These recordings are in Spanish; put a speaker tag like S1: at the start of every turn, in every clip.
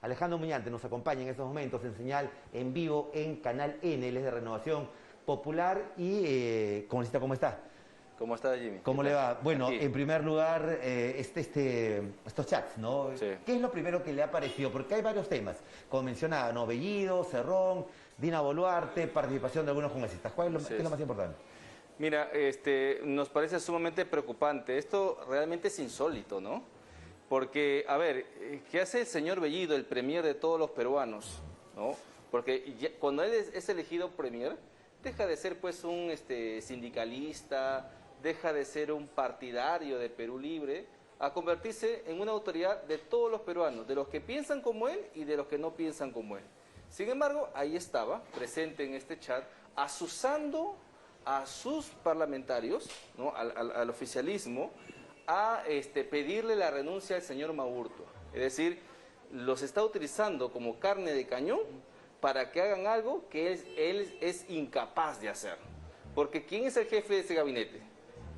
S1: Alejandro Muñante nos acompaña en estos momentos en señal en vivo en Canal N, él es de Renovación Popular y congresista, ¿cómo está?
S2: ¿Cómo está, Jimmy?
S1: ¿Cómo le va? Bueno,
S2: Aquí.
S1: en primer lugar, estos chats, ¿no?
S2: Sí.
S1: ¿Qué es lo primero que le ha parecido? Porque hay varios temas, como mencionaba, ¿no? Bellido, Cerrón, Dina Boluarte, participación de algunos congresistas. ¿Qué es lo más importante?
S2: Mira, nos parece sumamente preocupante. Esto realmente es insólito, ¿no? Porque, a ver, ¿qué hace el señor Bellido, el premier de todos los peruanos? ¿No? Porque cuando él es elegido premier, deja de ser pues un sindicalista, deja de ser un partidario de Perú Libre, a convertirse en una autoridad de todos los peruanos, de los que piensan como él y de los que no piensan como él. Sin embargo, ahí estaba, presente en este chat, asusando a sus parlamentarios, ¿no? al oficialismo, a pedirle la renuncia al señor Maurtua. Es decir, los está utilizando como carne de cañón para que hagan algo que él es incapaz de hacer. Porque ¿quién es el jefe de ese gabinete?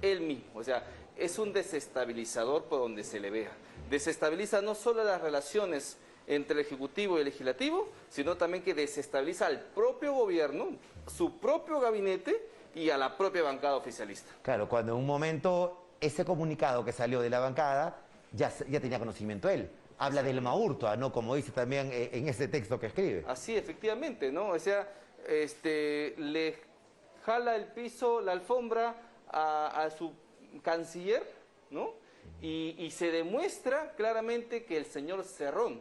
S2: Él mismo. O sea, es un desestabilizador por donde se le vea. Desestabiliza no solo las relaciones entre el Ejecutivo y el Legislativo, sino también que desestabiliza al propio gobierno, su propio gabinete y a la propia bancada oficialista.
S1: Claro, cuando en un momento ese comunicado que salió de la bancada ya tenía conocimiento él. Habla del Maurtua, ¿no? Como dice también en ese texto que escribe.
S2: Así, efectivamente, ¿no? O sea, le jala el piso, la alfombra a su canciller, ¿no? Y se demuestra claramente que el señor Cerrón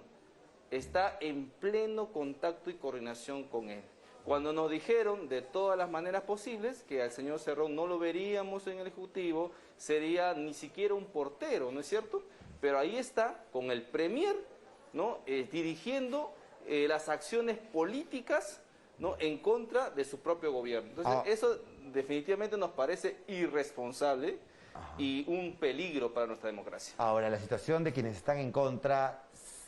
S2: está en pleno contacto y coordinación con él. Cuando nos dijeron de todas las maneras posibles que al señor Cerrón no lo veríamos en el Ejecutivo, sería ni siquiera un portero, ¿no es cierto? Pero ahí está, con el premier, ¿no? Dirigiendo las acciones políticas, ¿no? En contra de su propio gobierno. Entonces, eso definitivamente nos parece irresponsable y un peligro para nuestra democracia.
S1: Ahora, la situación de quienes están en contra,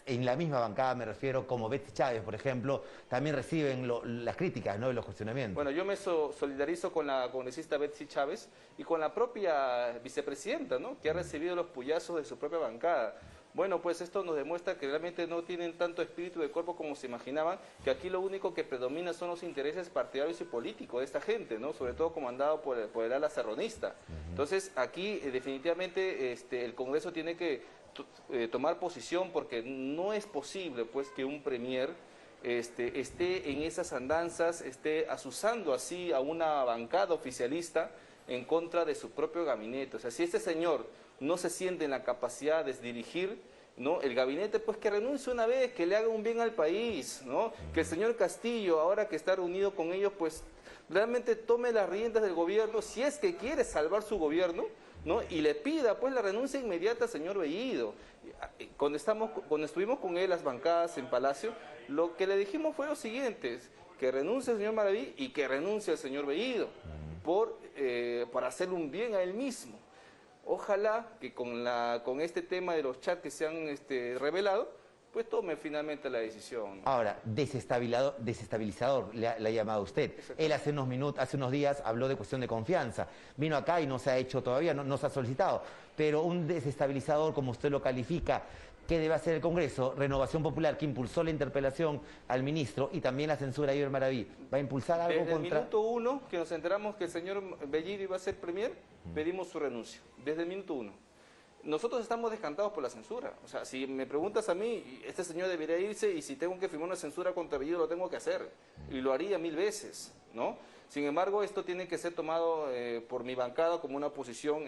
S1: en la misma bancada me refiero, como Betsy Chávez, por ejemplo, también reciben las críticas, ¿no? Y los cuestionamientos.
S2: Bueno, yo me solidarizo con la congresista Betsy Chávez y con la propia vicepresidenta, ¿no? Que ha recibido los puyazos de su propia bancada. Bueno, pues esto nos demuestra que realmente no tienen tanto espíritu de cuerpo como se imaginaban, que aquí lo único que predomina son los intereses partidarios y políticos de esta gente, ¿no? Sobre todo comandado por el ala cerronista. Entonces, aquí definitivamente el Congreso tiene que tomar posición, porque no es posible pues que un premier esté en esas andanzas, esté asusando así a una bancada oficialista en contra de su propio gabinete. O sea, si este señor no se siente en la capacidad de dirigir, ¿no? El gabinete, pues que renuncie una vez, que le haga un bien al país, ¿no? Que el señor Castillo, ahora que está reunido con ellos, pues realmente tome las riendas del gobierno, si es que quiere salvar su gobierno, ¿no? Y le pida pues la renuncia inmediata al señor Bellido. Cuando estuvimos con él las bancadas en Palacio, lo que le dijimos fue lo siguiente: que renuncie el señor Maraví y que renuncie el señor Bellido para hacerle un bien a él mismo. Ojalá que con este tema de los chats que se han revelado, pues tome finalmente la decisión, ¿no?
S1: Ahora, desestabilizador le ha llamado usted. Él hace unos días habló de cuestión de confianza. Vino acá y no se ha hecho todavía, no se ha solicitado. Pero un desestabilizador, como usted lo califica, ¿qué debe hacer el Congreso? Renovación Popular, que impulsó la interpelación al ministro y también la censura a Iber Maraví, ¿va a impulsar algo
S2: Desde
S1: contra...?
S2: el minuto 1 que nos enteramos que el señor Bellido iba a ser premier, pedimos su renuncia. Desde el minuto 1. Nosotros estamos descantados por la censura. O sea, si me preguntas a mí, este señor debería irse, y si tengo que firmar una censura contra Bellido, lo tengo que hacer. Y lo haría 1000 veces, ¿no? Sin embargo, esto tiene que ser tomado por mi bancada como una posición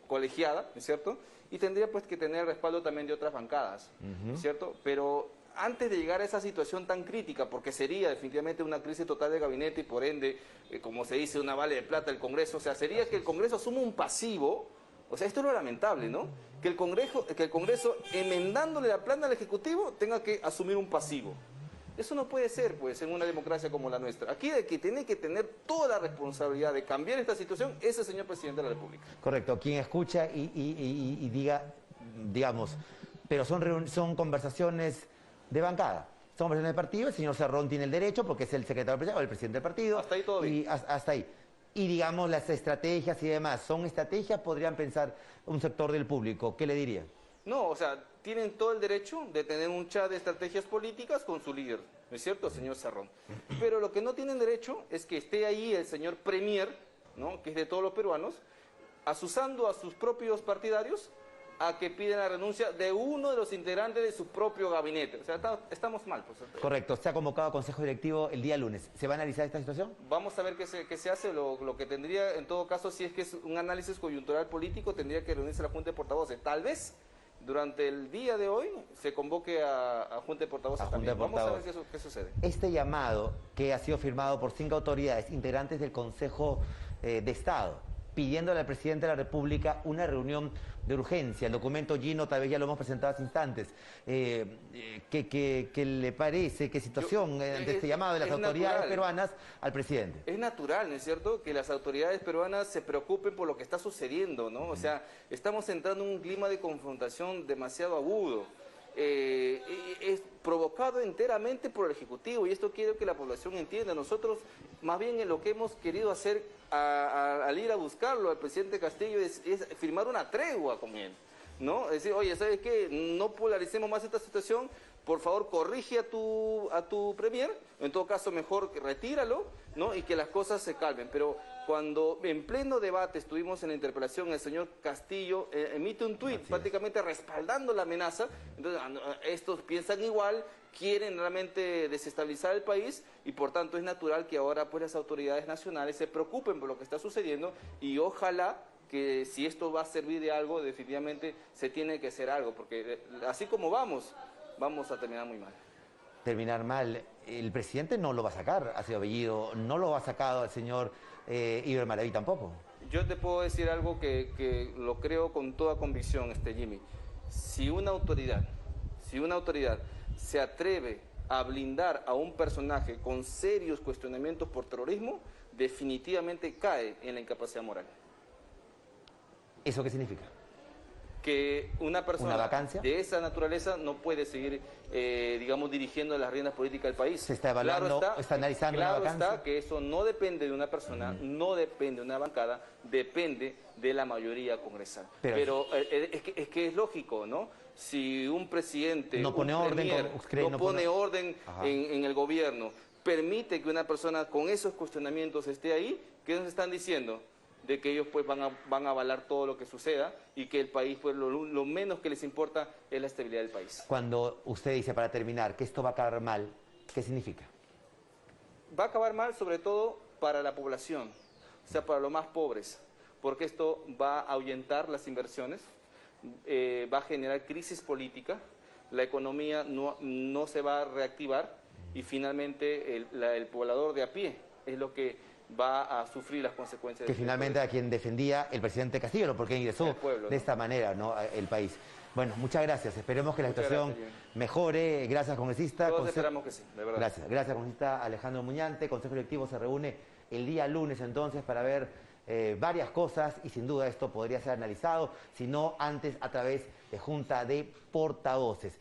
S2: colegiada, ¿no es cierto? Y tendría pues que tener el respaldo también de otras bancadas, ¿no es cierto? Pero antes de llegar a esa situación tan crítica, porque sería definitivamente una crisis total de gabinete y por ende, como se dice, una vale de plata el Congreso, o sea, sería que el Congreso asuma un pasivo. O sea, esto es lo lamentable, ¿no? Que el Congreso, enmendándole la plana al Ejecutivo, tenga que asumir un pasivo. Eso no puede ser, pues, en una democracia como la nuestra. Aquí el que tiene que tener toda la responsabilidad de cambiar esta situación es el señor Presidente de la República.
S1: Correcto, quien escucha y diga, digamos, pero son conversaciones de bancada. Son conversaciones de partido, el señor Cerrón tiene el derecho, porque es el secretario o el presidente del partido.
S2: Hasta ahí todo bien.
S1: Y hasta ahí. Y digamos, las estrategias y demás, ¿son estrategias? Podrían pensar un sector del público. ¿Qué le diría?
S2: No, o sea, tienen todo el derecho de tener un chat de estrategias políticas con su líder, ¿no es cierto, señor Cerrón? Pero lo que no tienen derecho es que esté ahí el señor Premier, ¿no?, que es de todos los peruanos, asusando a sus propios partidarios a que piden la renuncia de uno de los integrantes de su propio gabinete. O sea, estamos mal. Pues.
S1: Correcto, se ha convocado a Consejo Directivo el día lunes. ¿Se va a analizar esta situación?
S2: Vamos a ver qué se hace. Lo que tendría, en todo caso, si es que es un análisis coyuntural político, tendría que reunirse la Junta de Portavoces. Tal vez durante el día de hoy se convoque a Junta de Portavoces también. Vamos a ver qué sucede.
S1: Este llamado, que ha sido firmado por 5 autoridades integrantes del Consejo de Estado, pidiéndole al presidente de la República una reunión de urgencia. El documento Gino, tal vez ya lo hemos presentado hace instantes. ¿Qué le parece? ¿Qué situación ante este llamado de las autoridades peruanas al presidente?
S2: Es natural, ¿no es cierto?, que las autoridades peruanas se preocupen por lo que está sucediendo, ¿no? O sea, estamos entrando en un clima de confrontación demasiado agudo. Es provocado enteramente por el Ejecutivo, y esto quiero que la población entienda. Nosotros, más bien, lo que hemos querido hacer al ir a buscarlo al presidente Castillo es firmar una tregua con él, ¿no? Es decir, oye, ¿sabes qué? No polaricemos más esta situación, por favor corrige a tu premier, en todo caso mejor retíralo, ¿no?, y que las cosas se calmen. Pero cuando en pleno debate estuvimos en la interpelación, el señor Castillo emite un tuit prácticamente respaldando la amenaza. Entonces, estos piensan igual, quieren realmente desestabilizar el país, y por tanto es natural que ahora pues las autoridades nacionales se preocupen por lo que está sucediendo, y ojalá que si esto va a servir de algo, definitivamente se tiene que hacer algo, porque así como vamos a terminar muy mal.
S1: Terminar mal. El presidente no lo va a sacar a Ciudad Bellido, no lo ha sacado al señor Iber Maraví tampoco.
S2: Yo te puedo decir algo que lo creo con toda convicción, Jimmy. Si una autoridad se atreve a blindar a un personaje con serios cuestionamientos por terrorismo, definitivamente cae en la incapacidad moral.
S1: ¿Eso qué significa?
S2: Que una persona de esa naturaleza no puede seguir, digamos, dirigiendo las riendas políticas del país.
S1: Se está evaluando, está analizando la vacancia.
S2: Claro está que eso no depende de una persona, no depende de una bancada, depende de la mayoría congresal. Pero es que es lógico, ¿no? Si un presidente
S1: no pone
S2: orden en el gobierno, permite que una persona con esos cuestionamientos esté ahí, ¿qué nos están diciendo? De que ellos pues van a avalar todo lo que suceda, y que el país, pues lo menos que les importa es la estabilidad del país.
S1: Cuando usted dice, para terminar, que esto va a acabar mal, ¿qué significa?
S2: Va a acabar mal sobre todo para la población, o sea, para los más pobres, porque esto va a ahuyentar las inversiones, va a generar crisis política, la economía no se va a reactivar, y finalmente el poblador de a pie es lo que va a sufrir las consecuencias.
S1: Que finalmente a quien defendía el presidente Castillo, porque ingresó de esta manera, ¿no?, el país. Bueno, muchas gracias. Esperemos que la situación mejore. Gracias, congresista.
S2: Todos esperamos que sí, de verdad.
S1: Gracias, congresista Alejandro Muñante. Consejo Directivo se reúne el día lunes entonces para ver varias cosas, y sin duda esto podría ser analizado, si no antes a través de Junta de Portavoces.